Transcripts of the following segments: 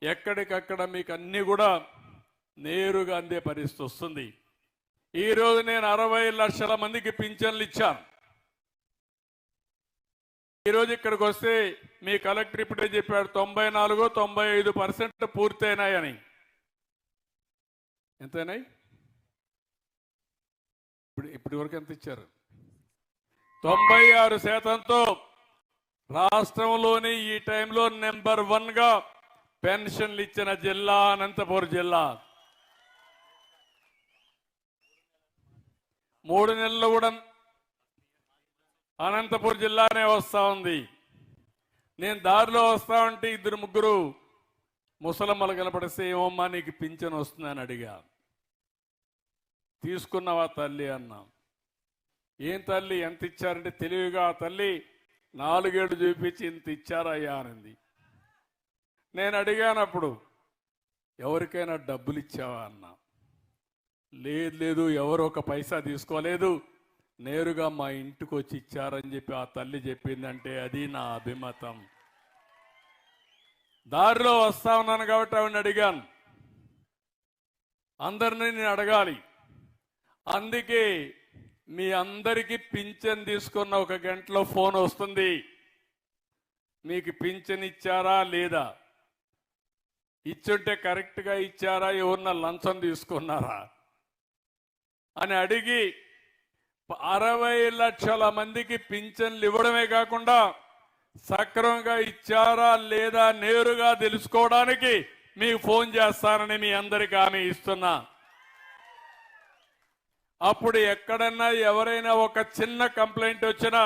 ఎక్కడికక్కడ మీకు అన్ని కూడా నేరుగా అందే పరిస్థితి వస్తుంది. ఈరోజు నేను 60 లక్షల మందికి పింఛన్లు ఇచ్చాను. ఈరోజు ఇక్కడికి వస్తే మీ కలెక్టర్ ఇప్పుడే చెప్పాడు 94-95% పూర్తయినాయని. ఎంతైనాయి? ఇప్పటి వరకు ఎంత ఇచ్చారు? 96%తో రాష్ట్రంలోని ఈ టైంలో నెంబర్ 1గా పెన్షన్లు ఇచ్చిన జిల్లా అనంతపురం జిల్లా. 3 నెలలు కూడా అనంతపురం జిల్లానే వస్తా ఉంది. నేను దారిలో వస్తా ఉంటే 2-3 ముసలమ్మలు కనపడిస్తే ఏమమ్మా నీకు పింఛన్ వస్తుందని అడిగా. తీసుకున్నావా తల్లి అన్నా. ఏం తల్లి ఎంత ఇచ్చారంటే తెలివిగా ఆ తల్లి 4 చూపించి ఇంత ఇచ్చారయ్యా అనింది. నేను అడిగానప్పుడు ఎవరికైనా డబ్బులు ఇచ్చావా అన్నా. లేదు ఎవరు ఒక పైసా తీసుకోలేదు, నేరుగా మా ఇంటికి వచ్చి ఇచ్చారని చెప్పి ఆ తల్లి చెప్పిందంటే అది నా అభిమతం. దారిలో వస్తా ఉన్నాను కాబట్టి ఆవిడని అడిగాను. అందరినీ నేను అడగాలి. అందుకే మీ అందరికీ పింఛన్ తీసుకున్న 1 గంటలో ఫోన్ వస్తుంది. మీకు పింఛన్ ఇచ్చారా లేదా, ఇచ్చుంటే కరెక్ట్గా ఇచ్చారా, ఎవరన్నా లంచం తీసుకున్నారా అని అడిగి 60 లక్షల మందికి పింఛన్లు ఇవ్వడమే కాకుండా సక్రమంగా ఇచ్చారా లేదా నేరుగా తెలుసుకోవడానికి మీకు ఫోన్ చేస్తానని మీ అందరికీ హామీ ఇస్తున్నా. అప్పుడు ఎక్కడన్నా ఎవరైనా ఒక చిన్న కంప్లైంట్ వచ్చినా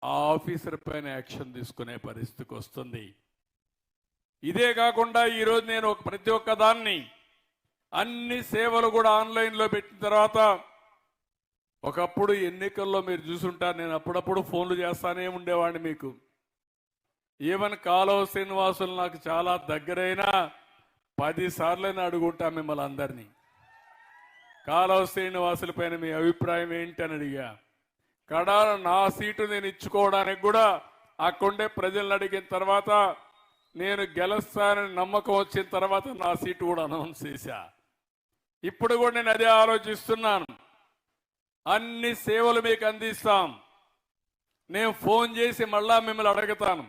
ఆ ఆఫీసర్ పైన యాక్షన్ తీసుకునే పరిస్థితికి వస్తుంది. ఇదే కాకుండా ఈరోజు నేను ప్రతి ఒక్క దాన్ని అన్ని సేవలు కూడా ఆన్లైన్లో పెట్టిన తర్వాత, ఒకప్పుడు ఎన్నికల్లో మీరు చూసుంటారు నేను అప్పుడప్పుడు ఫోన్లు చేస్తానే ఉండేవాడిని మీకు. ఈవెన్ కాలువ శ్రీనివాసులు నాకు చాలా దగ్గరైన 10 సార్లైనా అడుగుంటా మిమ్మల్ని అందరినీ. కాలువ శ్రీనివాసుల పైన మీ అభిప్రాయం ఏంటని అడిగా. కడాల నా సీటు నేను ఇచ్చుకోవడానికి కూడా అక్కడుండే ప్రజలను అడిగిన తర్వాత, నేను గెలుస్తానని నమ్మకం వచ్చిన తర్వాత నా సీటు కూడా అనౌన్స్ చేశా. ఇప్పుడు కూడా నేను అదే ఆలోచిస్తున్నాను. అన్ని సేవలు మీకు అందిస్తాం. నేను ఫోన్ చేసి మళ్ళా మిమ్మల్ని అడుగుతాను.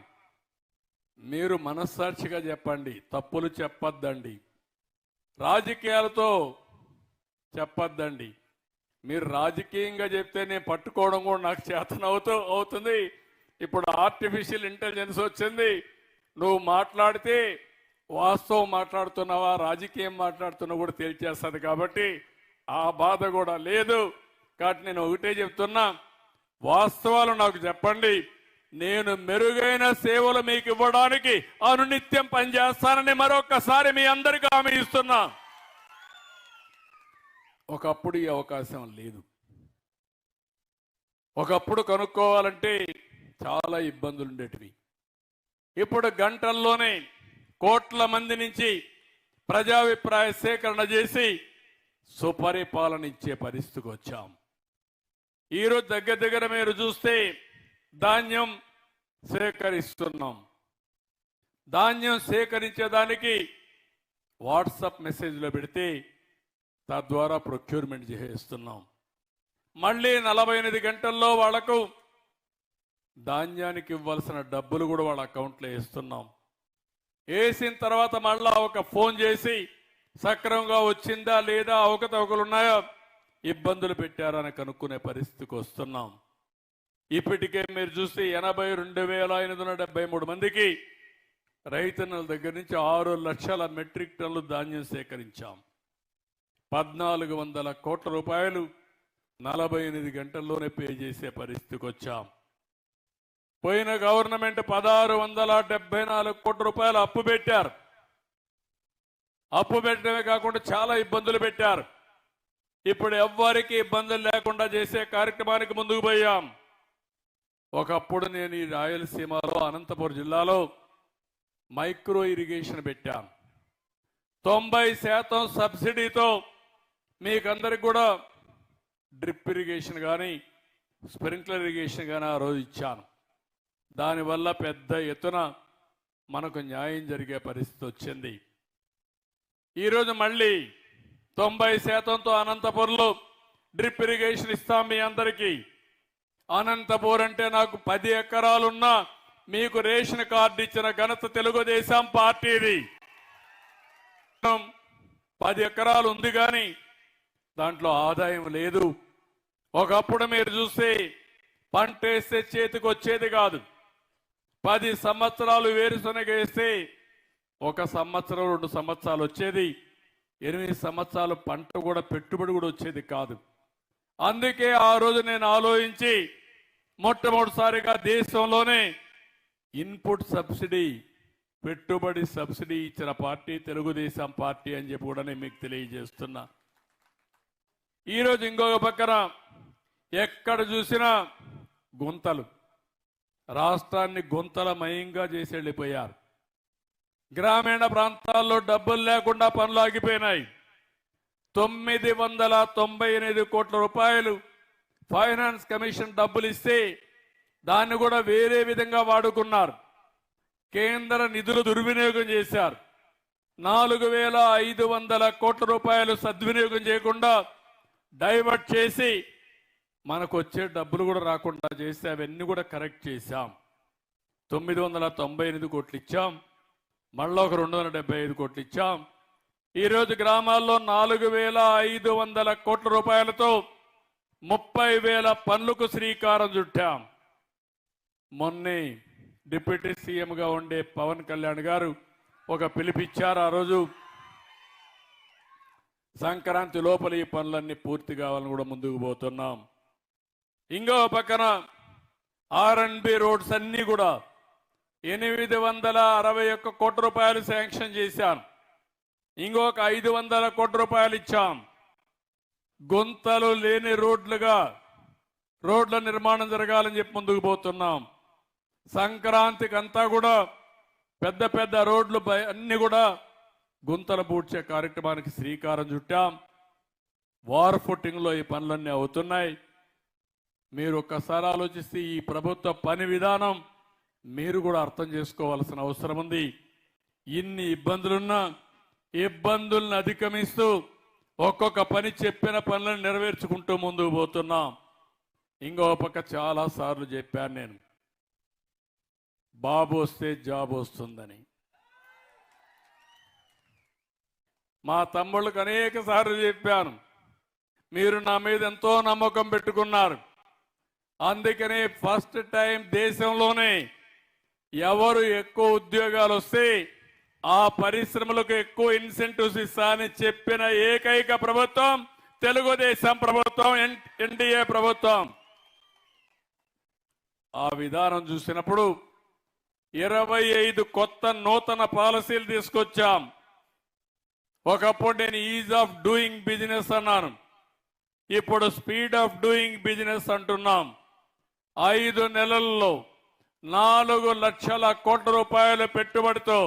మీరు మనస్సాక్షిగా చెప్పండి, తప్పులు చెప్పొద్దండి, రాజకీయాలతో చెప్పొద్దండి. మీరు రాజకీయంగా చెప్తే నేను పట్టుకోవడం కూడా నాకు అవుతుంది. ఇప్పుడు ఆర్టిఫిషియల్ ఇంటెలిజెన్స్ వచ్చింది. నువ్వు మాట్లాడితే వాస్తవం మాట్లాడుతున్నావా రాజకీయం మాట్లాడుతున్నా కూడా తేల్చేస్తుంది. కాబట్టి ఆ బాధ కూడా లేదు. కాబట్టి నేను ఒకటే చెప్తున్నా, వాస్తవాలు నాకు చెప్పండి. నేను మెరుగైన సేవలు మీకు ఇవ్వడానికి అనునిత్యం పనిచేస్తానని మరొకసారి మీ అందరికీ హామీ ఇస్తున్నా. ఒకప్పుడు ఈ అవకాశం లేదు. ఒకప్పుడు కనుక్కోవాలంటే చాలా ఇబ్బందులు ఉండేటివి. ఇప్పుడు గంటల్లోనే కోట్ల మంది నుంచి ప్రజాభిప్రాయ సేకరణ చేసి సుపరిపాలన ఇచ్చే పరిస్థితికి వచ్చాం. ఈరోజు దగ్గర మీరు చూస్తే ధాన్యం సేకరిస్తున్నాం. ధాన్యం సేకరించేదానికి వాట్సాప్ మెసేజ్లో పెడితే తద్వారా ప్రొక్యూర్మెంట్ చేస్తున్నాం. మళ్ళీ 48 గంటల్లో వాళ్లకు ధాన్యానికి ఇవ్వాల్సిన డబ్బులు కూడా వాళ్ళ అకౌంట్లో వేస్తున్నాం. వేసిన తర్వాత మళ్ళా ఒక ఫోన్ చేసి సక్రమంగా వచ్చిందా లేదా, అవకతవకలు ఉన్నాయా, ఇబ్బందులు పెట్టారని కనుక్కునే పరిస్థితికి వస్తున్నాం. ఇప్పటికే మీరు చూస్తే 82,573 మందికి రైతన్నల దగ్గర నుంచి 6 లక్షల మెట్రిక్ టన్నులు ధాన్యం సేకరించాం. 1,400 కోట్ల రూపాయలు 48 గంటల్లోనే పే చేసే పరిస్థితికి వచ్చాం. పోయిన గవర్నమెంట్ 1,674 కోట్ల రూపాయలు అప్పు పెట్టారు. అప్పు పెట్టడమే కాకుండా చాలా ఇబ్బందులు పెట్టారు. ఇప్పుడు ఎవ్వరికి ఇబ్బందులు లేకుండా చేసే కార్యక్రమానికి ముందుకు పోయాం. ఒకప్పుడు నేను ఈ రాయలసీమలో అనంతపురం జిల్లాలో మైక్రో ఇరిగేషన్ పెట్టాను. 90% సబ్సిడీతో మీకందరికి కూడా డ్రిప్ ఇరిగేషన్ కానీ స్ప్రింక్లర్ ఇరిగేషన్ కానీ ఆ రోజు ఇచ్చాను. దానివల్ల పెద్ద ఎత్తున మనకు న్యాయం జరిగే పరిస్థితి వచ్చింది. ఈరోజు మళ్ళీ 90%తో అనంతపురంలో డ్రిప్ ఇరిగేషన్ ఇస్తాం మీ అందరికీ. అనంతపూర్ అంటే నాకు 10 ఎకరాలున్నా మీకు రేషన్ కార్డు ఇచ్చిన ఘనత తెలుగుదేశం పార్టీది. 10 ఎకరాలు ఉంది కానీ దాంట్లో ఆదాయం లేదు. ఒకప్పుడు మీరు చూస్తే పంట వేస్తే చేతికి వచ్చేది కాదు. 10 సంవత్సరాలు వేరుశనగ వేస్తే 1 సంవత్సరం 2 సంవత్సరాలు వచ్చేది. 8 సంవత్సరాలు పంట కూడా పెట్టుబడి కూడా వచ్చేది కాదు. అందుకే ఆ రోజు నేను ఆలోచించి మొట్టమొదటిసారిగా దేశంలోనే ఇన్పుట్ సబ్సిడీ, పెట్టుబడి సబ్సిడీ ఇచ్చిన పార్టీ తెలుగుదేశం పార్టీ అని చెప్పి కూడా నేను మీకు తెలియజేస్తున్నా. ఈరోజు ఇంకొక పక్కన ఎక్కడ చూసినా గుంతలు, రాష్ట్రాన్ని గుంతలమయంగా చేసి వెళ్ళిపోయారు. గ్రామీణ ప్రాంతాల్లో డబ్బులు లేకుండా పనులు ఆగిపోయినాయి. 998 కోట్ల రూపాయలు ఫైనాన్స్ కమిషన్ డబ్బులు ఇస్తే దాన్ని కూడా వేరే విధంగా వాడుకున్నారు. కేంద్ర నిధులు దుర్వినియోగం చేశారు. 4500 కోట్ల రూపాయలు సద్వినియోగం చేయకుండా డైవర్ట్ చేసి మనకు వచ్చే డబ్బులు కూడా రాకుండా చేస్తే అవన్నీ కూడా కరెక్ట్ చేశాం. 998 కోట్లు ఇచ్చాం, మళ్ళీ ఒక 275 కోట్లు ఇచ్చాం. ఈరోజు గ్రామాల్లో 4500 కోట్ల రూపాయలతో 30,000 పనులకు శ్రీకారం చుట్టాం. మొన్నే డిప్యూటీ సీఎంగా ఉండే పవన్ కళ్యాణ్ గారు ఒక పిలిపిచ్చారు. ఆ రోజు సంక్రాంతి లోపల ఈ పనులన్నీ పూర్తి కావాలని కూడా ముందుకు పోతున్నాం. ఇంకో పక్కన R&B రోడ్స్ అన్ని కూడా 861 కోట్ల రూపాయలు శాంక్షన్ చేశాం. ఇంకొక 500 కోట్ల రూపాయలు ఇచ్చాం. గుంతలు లేని రోడ్లుగా రోడ్ల నిర్మాణం జరగాలని చెప్పి ముందుకు పోతున్నాం. సంక్రాంతికి అంతా కూడా పెద్ద పెద్ద రోడ్లు అన్ని కూడా గుంతలు పూడ్చే కార్యక్రమానికి శ్రీకారం చుట్టాం. వార్ ఫుటింగ్లో ఈ పనులన్నీ అవుతున్నాయి. మీరు ఒక్కసారి ఆలోచిస్తే ఈ ప్రభుత్వ పని విధానం మీరు కూడా అర్థం చేసుకోవాల్సిన అవసరం ఉంది. ఇన్ని ఇబ్బందులున్నా ఇబ్బందులను అధిగమిస్తూ ఒక్కొక్క పని చెప్పిన పనులను నెరవేర్చుకుంటూ ముందుకు పోతున్నాం. ఇంకో పక్క చాలా సార్లు చెప్పాను నేను, బాబు వస్తే జాబ్ వస్తుందని. మా తమ్ముళ్ళకు అనేక సార్లు చెప్పాను, మీరు నా మీద ఎంతో నమ్మకం పెట్టుకున్నారు. అందుకనే ఫస్ట్ టైం దేశంలోనే ఎవరు ఎక్కువ ఉద్యోగాలు వస్తే ఆ పరిశ్రమలకు ఎక్కువ ఇన్సెంటివ్స్ ఇస్తానని చెప్పిన ఏకైక ప్రభుత్వం తెలుగుదేశం ప్రభుత్వం, ఎన్డీఏ ప్రభుత్వం. ఆ విధానం చూసినప్పుడు 25 కొత్త నూతన పాలసీలు తీసుకొచ్చాం. ఒకప్పుడు నేను ఈజ్ ఆఫ్ డూయింగ్ బిజినెస్ అన్నాను, ఇప్పుడు స్పీడ్ ఆఫ్ డూయింగ్ బిజినెస్ అంటున్నాం. 5 నెలల్లో 4 లక్షల కోట్ల రూపాయల పెట్టుబడితో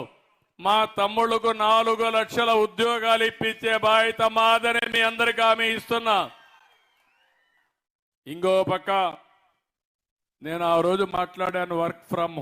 మా తమ్ముళ్లకు 4 లక్షల ఉద్యోగాలు ఇప్పించే బాధ్యత మాదని మీ అందరికీ హామీ ఇస్తున్నా. ఇంకో పక్క నేను ఆ రోజు మాట్లాడాను వర్క్ ఫ్రమ్